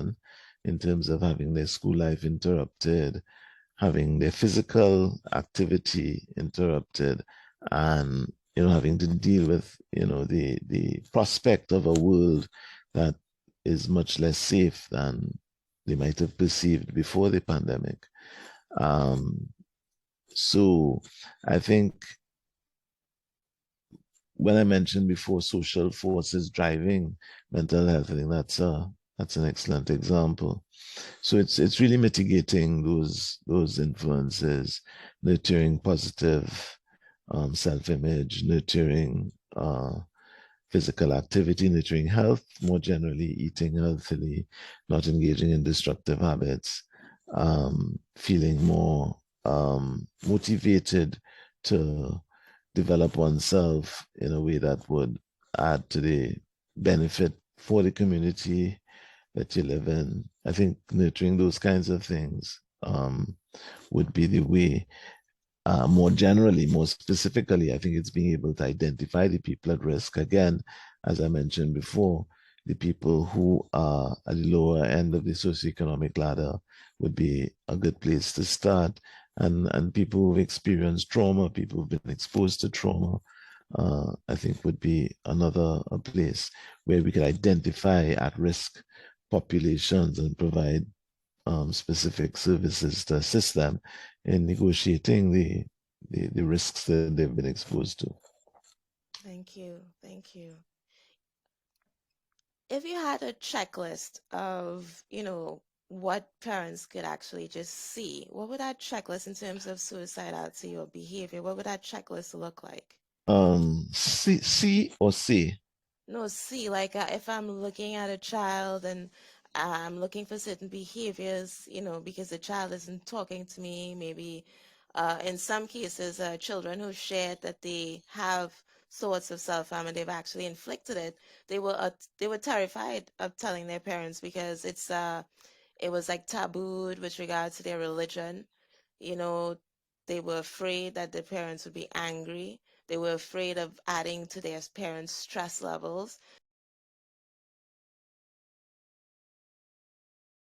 children in terms of having their school life interrupted, having their physical activity interrupted, and having to deal with the prospect of a world that is much less safe than they might have perceived before the pandemic. So I think when I mentioned before social forces driving mental health, I think that's an excellent example. So it's really mitigating those influences, nurturing positive self-image, nurturing physical activity, nurturing health, more generally, eating healthily, not engaging in destructive habits, feeling more motivated to develop oneself in a way that would add to the benefit for the community that you live in. I think nurturing those kinds of things would be the way. More generally, more specifically, I think it's being able to identify the people at risk. Again, as I mentioned before, the people who are at the lower end of the socioeconomic ladder would be a good place to start. And people who've experienced trauma, people who've been exposed to trauma, I think would be another place where we could identify at-risk populations and provide specific services to assist them in negotiating the risks that they've been exposed to. Thank you. Thank you. If you had a checklist of, what parents could actually just see, what would that checklist in terms of suicidality or behavior, what would that checklist look like? C or C? No, see, like if I'm looking at a child and I'm looking for certain behaviors, because the child isn't talking to me, maybe in some cases, children who shared that they have thoughts of self-harm and they've actually inflicted it, they were terrified of telling their parents because it was like tabooed with regard to their religion. You know, they were afraid that their parents would be angry. They were afraid of adding to their parents' stress levels.